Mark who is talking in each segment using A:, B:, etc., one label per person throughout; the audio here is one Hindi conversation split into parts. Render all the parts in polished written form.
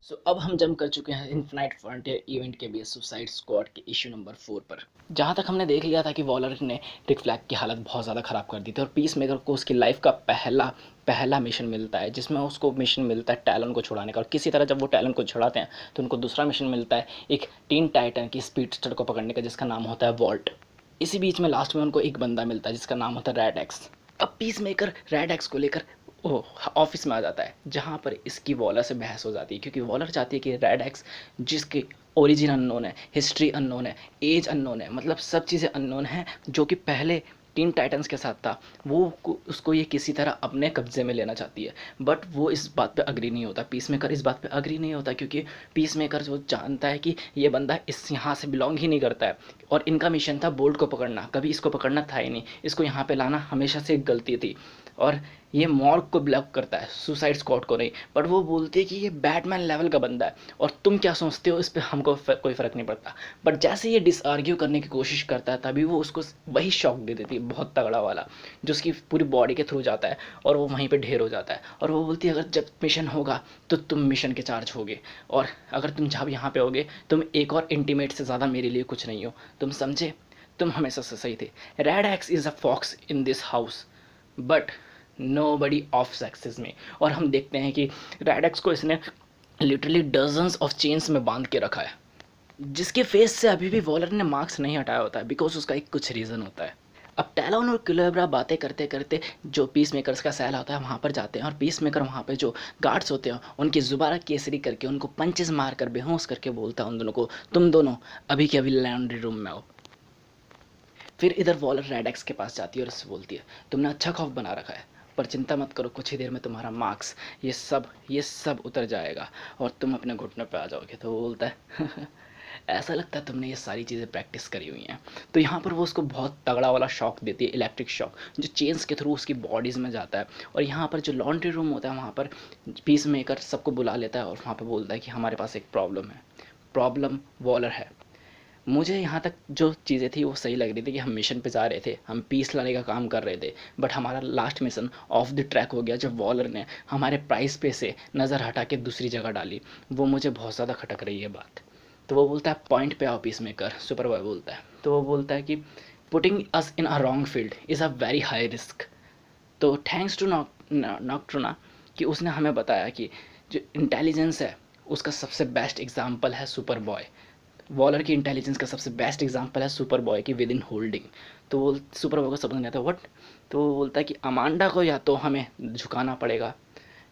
A: अब हम जंप कर चुके हैं इन्फिनाइट फ्रंटियर इवेंट के बीच सुसाइड स्क्वाड के इशू नंबर 4 पर। जहाँ तक हमने देख लिया था कि वॉलर ने रिक फ्लैग की हालत बहुत ज़्यादा ख़राब कर दी थी और पीस मेकर को उसकी लाइफ का पहला पहला मिशन मिलता है, जिसमें उसको मिशन मिलता है टैलन को छुड़ाने का। और किसी तरह जब वो टैलन को छुड़ाते हैं तो उनको दूसरा मिशन मिलता है एक टीन टाइटन की स्पीडस्टर को पकड़ने का, जिसका नाम होता है वॉल्ट। इसी बीच में लास्ट में उनको एक बंदा मिलता है जिसका नाम होता है रैड एक्स। अब पीस मेकर रैड एक्स को लेकर ऑफिस में आ जाता है, जहाँ पर इसकी वॉलर से बहस हो जाती है, क्योंकि वॉलर चाहती है कि रैड एक्स, जिसकी ओरिजिन अननोन है, हिस्ट्री अननोन है, एज अननोन है, मतलब सब चीज़ें अननोन हैं, जो कि पहले टीन टाइटन्स के साथ था, वो उसको ये किसी तरह अपने कब्जे में लेना चाहती है। बट वो इस बात पे अग्री नहीं होता, पीस मेकर इस बात पे अग्री नहीं होता, क्योंकि पीस मेकर जो जानता है कि ये बंदा इस यहाँ से बिलोंग ही नहीं करता है। और इनका मिशन था बोल्ट को पकड़ना, कभी इसको पकड़ना था ही नहीं, इसको यहाँ पे लाना हमेशा से एक गलती थी। और ये मॉर्ग को ब्लॉक करता है, सुसाइड स्क्वाड को नहीं। बट वो बोलती है कि ये बैटमैन लेवल का बंदा है और तुम क्या सोचते हो, इस पर हमको कोई फ़र्क नहीं पड़ता। बट जैसे ये डिसआर्ग्यू करने की कोशिश करता है, तभी वो उसको वही शॉक दे देती है, बहुत तगड़ा वाला, जो उसकी पूरी बॉडी के थ्रू जाता है और वो वहीं पे ढेर हो जाता है। और वो बोलती है अगर जब मिशन होगा तो तुम मिशन के चार्ज होगे, और अगर तुम जब यहाँ पे होगे तुम एक और इंटीमेट से ज़्यादा मेरे लिए कुछ नहीं हो, तुम समझे, तुम हमेशा से सही थे। Red X is a fox in this house but no body of success में। और हम देखते हैं कि रैडेक्स को इसने लिटरली डजन्स ऑफ चेन्स में बांध के रखा है, जिसके फेस से अभी भी वॉलर ने मार्क्स नहीं हटाया होता है, बिकॉज उसका एक कुछ रीज़न होता है। अब टैलोन और क्लेब्रा बातें करते करते जो पीस मेकर्स का सेल होता है वहाँ पर जाते हैं, और पीस मेकर वहाँ पे जो गार्ड्स होते हैं उनकी जुबारा केसरी करके उनको पंचेस मार कर बेहोश करके बोलता है उन दोनों को, तुम दोनों अभी के अभी लॉन्ड्री रूम में आओ। फिर इधर वॉलर रेडेक्स के पास जाती है और उससे बोलती है तुमने अच्छा खौफ बना रखा है, पर चिंता मत करो, कुछ ही देर में तुम्हारा मार्क्स ये सब उतर जाएगा और तुम अपने घुटनों पे आ जाओगे। तो वो बोलता है ऐसा लगता है तुमने ये सारी चीज़ें प्रैक्टिस करी हुई हैं। तो यहाँ पर वो उसको बहुत तगड़ा वाला शॉक देती है, इलेक्ट्रिक शॉक, जो चेन्स के थ्रू उसकी बॉडीज़ में जाता है। और यहाँ पर जो लॉन्ड्री रूम होता है वहाँ पर पीस मेकर सबको बुला लेता है और वहाँ पर बोलता है कि हमारे पास एक प्रॉब्लम है, प्रॉब्लम वॉलर है। मुझे यहाँ तक जो चीज़ें थी वो सही लग रही थी कि हम मिशन पे जा रहे थे, हम पीस लाने का काम कर रहे थे, बट हमारा last mission of the track हो गया जब वॉलर ने हमारे प्राइस पे से नज़र हटा के दूसरी जगह डाली। वो मुझे बहुत ज़्यादा खटक रही है बात। तो वो बोलता है पॉइंट पे आओ पीस मेकर, सुपर बॉय बोलता है। तो वो बोलता है कि putting us in a wrong field is a very high risk. तो थैंक्स टू नॉक्ट्रोना कि उसने हमें बताया कि जो इंटेलिजेंस है उसका सबसे बेस्ट एग्जाम्पल है सुपर बॉय। वॉलर की इंटेलिजेंस का सबसे बेस्ट एग्जांपल है सुपर बॉय की विद इन होल्डिंग। तो वो सुपर बॉय को समझ नहीं आता व्हाट। तो वो बोलता है कि अमांडा को या तो हमें झुकाना पड़ेगा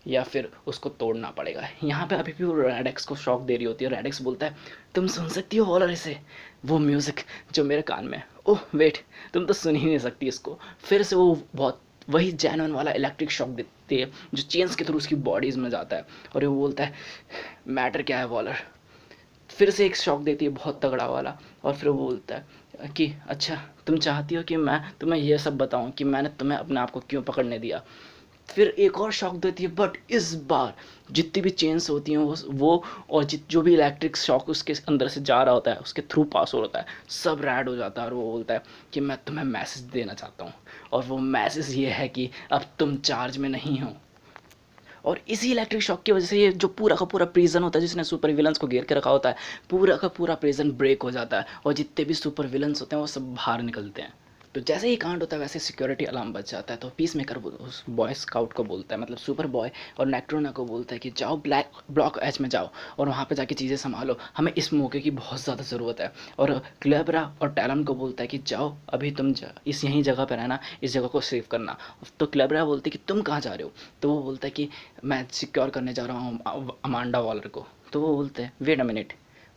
A: या फिर उसको तोड़ना पड़ेगा। यहाँ पे अभी भी वो रेडेक्स को शॉक दे रही होती है। रेडेक्स बोलता है तुम सुन सकती हो वॉलर इसे, वो म्यूज़िक जो मेरे कान में, ओह वेट, तुम तो सुन ही नहीं सकती इसको। फिर से वो बहुत वही जेन्युइन वाला इलेक्ट्रिक शॉक देती है जो चेन्स के थ्रू उसकी बॉडीज़ में जाता है। और वो बोलता है मैटर क्या है वॉलर। फिर से एक शॉक देती है बहुत तगड़ा वाला। और फिर वो बोलता है कि अच्छा तुम चाहती हो कि मैं तुम्हें यह सब बताऊं कि मैंने तुम्हें अपने आप को क्यों पकड़ने दिया। फिर एक और शॉक देती है, बट इस बार जितनी भी चेन्स होती हैं वो और जो भी इलेक्ट्रिक शॉक उसके अंदर से जा रहा होता है उसके थ्रू पास हो होता है, सब रैड हो जाता है। और वो बोलता है कि मैं तुम्हें मैसेज देना चाहता हूँ, और वो मैसेज ये है कि अब तुम चार्ज में नहीं हो। और इसी इलेक्ट्रिक शॉक की वजह से ये जो पूरा का पूरा प्रिजन होता है जिसने सुपर विलन्स को घेर के रखा होता है, पूरा का पूरा प्रिजन ब्रेक हो जाता है और जितने भी सुपर विलन्स होते हैं वो सब बाहर निकलते हैं। तो जैसे ही कांड होता है वैसे सिक्योरिटी अलार्म बज जाता है। तो पीस मेकर उस बॉय स्काउट को बोलता है, मतलब सुपर बॉय और नेक्ट्रोना को बोलता है कि जाओ ब्लॉक एच में जाओ और वहाँ पे जाके चीज़ें संभालो, हमें इस मौके की बहुत ज़्यादा ज़रूरत है। और क्लेबरा और टैलन को बोलता है कि जाओ अभी तुम इस यहीं जगह पर रहना, इस जगह को सेव करना। तो क्लेबरा बोलती है कि तुम कहाँ जा रहे हो। तो वो बोलता है कि मैं सिक्योर करने जा रहा हूँ अमांडा वॉलर को। तो वो बोलते हैं वेट अ मिनट,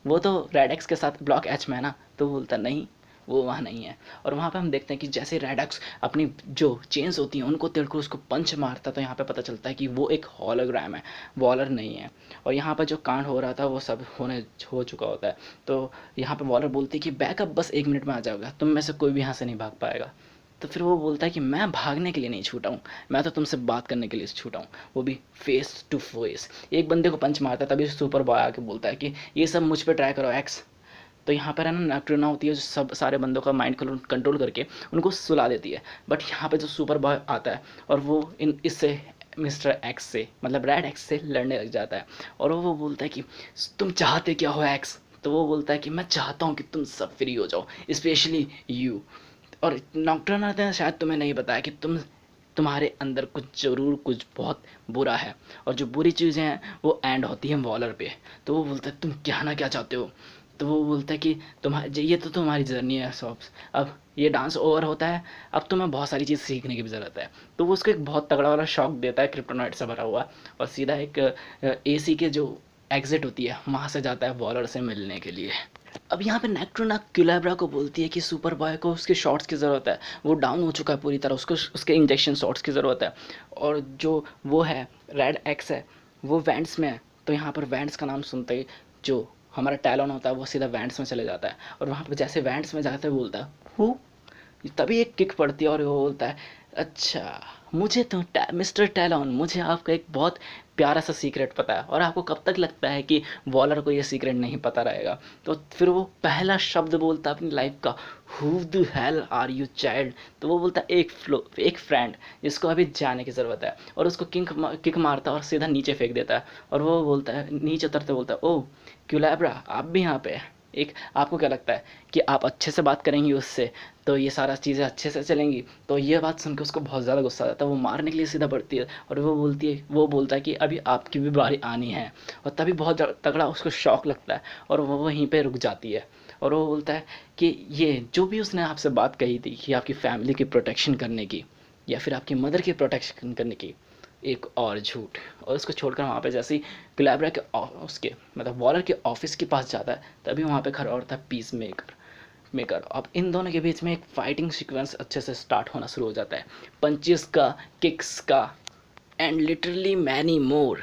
A: वो तो रेडेक्स के साथ ब्लॉक एच में है ना। तो वो बोलता नहीं, वो वहाँ नहीं है। और वहाँ पे हम देखते हैं कि जैसे रेडेक्स अपनी जो चेन्स होती हैं उनको तोड़कर उसको पंच मारता, तो यहाँ पे पता चलता है कि वो एक हॉलोग्राम है, वॉलर नहीं है। और यहाँ पर जो कांड हो रहा था वो सब हो चुका होता है। तो यहाँ पे वॉलर बोलती है कि बैकअप बस 1 मिनट में आ जाएगा, तुम में से कोई भी यहाँ से नहीं भाग पाएगा। तो फिर वो बोलता है कि मैं भागने के लिए नहीं छूटा हूँ, मैं तो तुमसे बात करने के लिए छूटा हूँ, वो भी फेस टू फेस। एक बंदे को पंच मारता है, तभी सुपर बॉय आके बोलता है कि ये सब मुझ पर ट्राई करो एक्स। तो यहाँ पर है ना नेक्ट्रोना होती है जो सब सारे बंदों का माइंड कंट्रोल करके उनको सुला देती है। बट यहाँ पे जो सुपर बॉय आता है और वो इन इससे मिस्टर एक्स से, मतलब रेड एक्स से लड़ने लग जाता है। और वो बोलता है कि तुम चाहते क्या हो एक्स? तो वो बोलता है कि मैं चाहता हूँ कि तुम सब फ्री हो जाओ, स्पेशली यू। और नॉकटर्न ने शायद तुम्हें नहीं बताया कि तुम्हारे अंदर कुछ ज़रूर कुछ बहुत बुरा है, और जो बुरी चीज़ें हैं वो एंड होती हैं वॉलर पे। तो वो बोलता है तुम कहना क्या चाहते हो? तो वो बोलता है कि तुम्हारे ये तो तुम्हारी जर्नी है सॉफ्स, अब ये डांस ओवर होता है, अब तुम्हें बहुत सारी चीज़ सीखने की भी ज़रूरत है। तो वो उसको एक बहुत तगड़ा वाला शॉक देता है क्रिप्टोनाइट से भरा हुआ, और सीधा एक एसी के जो एग्जिट होती है वहाँ से जाता है वॉलर से मिलने के लिए। अब यहाँ पे नेक्ट्रोना क्यूलेब्रा को बोलती है कि सुपर बॉय को उसके शॉट्स की ज़रूरत है, वो डाउन हो चुका है पूरी तरह, उसको उसके इंजेक्शन शॉट्स की ज़रूरत है। और जो वो है रेड एक्स है, वो वैंड्स में है। तो यहाँ पर वैंड्स का नाम सुनते ही जो हमारा टैलन होता है वो सीधा वैंड्स में चले जाता है, और वहाँ पर जैसे वैंड्स में जाते हुए बोलता है हु, तभी एक किक पड़ती है और वो बोलता है अच्छा, मुझे तो मिस्टर टैलॉन, मुझे आपका एक बहुत प्यारा सा सीक्रेट पता है, और आपको कब तक लगता है कि वॉलर को ये सीक्रेट नहीं पता रहेगा? तो फिर वो पहला शब्द बोलता है अपनी लाइफ का, who the hell are you child? तो वो बोलता है एक फ्रेंड जिसको अभी जाने की ज़रूरत है, और उसको किक मारता है और सीधा नीचे फेंक देता है। और वो बोलता है, नीचे उतरते बोलता है, ओ क्यूलैब्रा आप भी यहाँ पे? एक आपको क्या लगता है कि आप अच्छे से बात करेंगी उससे तो ये सारा चीज़ें अच्छे से चलेंगी? तो ये बात सुन के उसको बहुत ज़्यादा गुस्सा आ जाता है, वो मारने के लिए सीधा बढ़ती है, और वो बोलता है कि अभी आपकी भी बारी आनी है। और तभी बहुत तगड़ा उसको शौक लगता है, और वो वहीं पे रुक जाती है। और वो बोलता है कि ये जो भी उसने आपसे बात कही थी कि आपकी फैमिली की प्रोटेक्शन करने की, या फिर आपकी मदर की प्रोटेक्शन करने की, एक और झूठ। और उसको छोड़कर वहाँ पे जैसे ही ग्लैब्रा के उसके मतलब वॉलर के ऑफिस के पास जाता है, तभी वहाँ पे खड़ा होता है पीस मेकर। अब इन दोनों के बीच में एक फाइटिंग सीक्वेंस अच्छे से स्टार्ट होना शुरू हो जाता है, पंचेस का, किक्स का, एंड लिटरली मैनी मोर।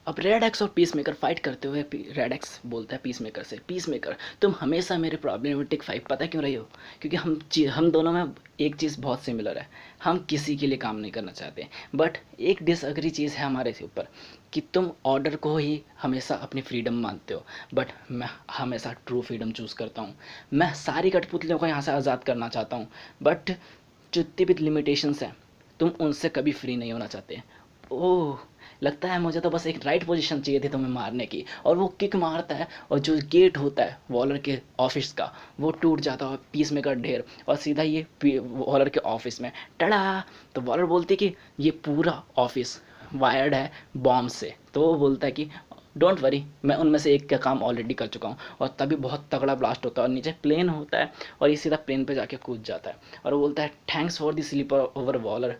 A: अब रेड एक्स और पीस मेकर फाइट करते हुए रेड एक्स बोलता है पीस मेकर से, पीस मेकर तुम हमेशा मेरे प्रॉब्लमेटिक फाइट पता क्यों रही हो? क्योंकि हम दोनों में एक चीज़ बहुत सिमिलर है, हम किसी के लिए काम नहीं करना चाहते, बट एक डिसअग्री चीज़ है हमारे से ऊपर कि तुम ऑर्डर को ही हमेशा अपनी फ्रीडम मानते हो, बट मैं हमेशा ट्रू फ्रीडम चूज़ करता हूँ। मैं सारी कठपुतलियों को यहाँ से आज़ाद करना चाहता हूँ, बट जितनी भी लिमिटेशंस हैं तुम उनसे कभी फ्री नहीं होना चाहते। ओह, लगता है मुझे तो बस एक राइट पोजीशन चाहिए थी तुम्हें मारने की। और वो किक मारता है, और जो गेट होता है वॉलर के ऑफिस का वो टूट जाता है, पीस में का ढेर, और सीधा ये वॉलर के ऑफिस में टड़ा। तो वॉलर बोलती है कि ये पूरा ऑफिस वायर्ड है बॉम्ब से। तो वो बोलता है कि डोंट वरी, मैं उनमें से एक का काम ऑलरेडी कर चुका हूँ। और तभी बहुत तगड़ा ब्लास्ट होता है, और नीचे प्लेन होता है, और ये सीधा प्लेन पे जाके कूद जाता है। और वो बोलता है thanks for the sleeper over वॉलर,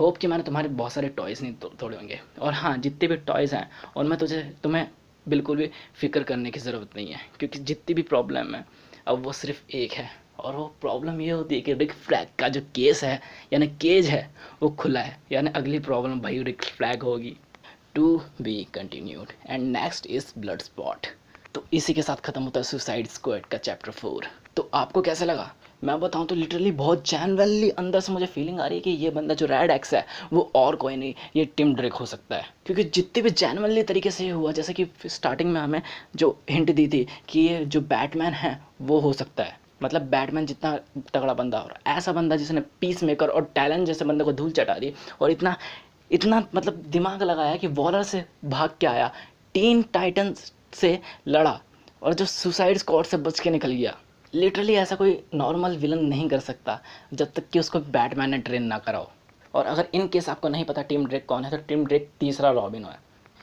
A: होप कि मैंने तुम्हारे बहुत सारे टॉयज़ नहीं तोड़े होंगे, और हाँ जितने भी टॉयज़ हैं उनमें तुम्हें बिल्कुल भी फ़िक्र करने की ज़रूरत नहीं है, क्योंकि जितनी भी प्रॉब्लम है अब वो सिर्फ एक है। और वो प्रॉब्लम ये होती है कि रिक फ्लैग का जो केस है यानी केज है वो खुला है, यानी अगली प्रॉब्लम भाई रिक फ्लैग होगी। To be continued. And next is blood spot. तो इसी के साथ ख़त्म होता है सुसाइड स्क्वाड का चैप्टर 4। तो आपको कैसा लगा? मैं बताऊं तो लिटरली बहुत जेन्युइनली अंदर से मुझे फीलिंग आ रही है कि ये बंदा जो रेड एक्स है वो और कोई नहीं, ये टिम ड्रेक हो सकता है। क्योंकि जितने भी जेन्युइनली तरीके से हुआ, जैसे कि स्टार्टिंग में हमें जो हिंट दी थी कि ये जो बैटमैन है वो हो सकता है, मतलब बैटमैन जितना तगड़ा बंदा, और ऐसा बंदा जिसने पीस मेकर और टैलेंट जैसे बंदे को धूल चटा दी, और इतना इतना मतलब दिमाग लगाया कि वॉलर से भाग के आया, टीन टाइटन्स से लड़ा, और जो सुसाइड स्क्वाड से बच के निकल गया। लिटरली ऐसा कोई नॉर्मल विलन नहीं कर सकता जब तक कि उसको बैटमैन ने ट्रेन ना कराओ। और अगर इन केस आपको नहीं पता टिम ड्रेक कौन है, तो टिम ड्रेक तीसरा रॉबिन है।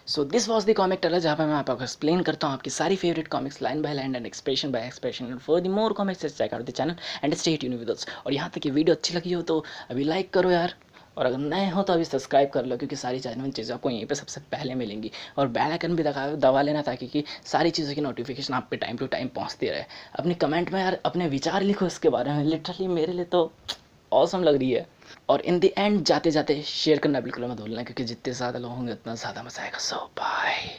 A: So this was the comic teller, जहाँ पे मैं आपको एक्सप्लेन करता हूँ आपकी सारी favourite comics line by line and expression by expression. And for the more comics check out the channel and stay tuned with us. और यहाँ तक कि वीडियो अच्छी लगी हो तो अभी लाइक करो यार, और अगर नए हो तो अभी सब्सक्राइब कर लो, क्योंकि सारी जेन्युइन चीज़ें आपको यहीं पे सबसे पहले मिलेंगी। और बेल आइकन भी दबा लेना, ताकि कि सारी चीज़ों की नोटिफिकेशन आप पे टाइम टू टाइम पहुंचती रहे। अपने कमेंट में यार अपने विचार लिखो इसके बारे में, लिटरली मेरे लिए तो ऑसम लग रही है। और इन द एंड जाते जाते शेयर करना बिल्कुल मत भूलना, क्योंकि जितने ज़्यादा लोग होंगे उतना ज़्यादा मज़ा आएगा। सो बाय।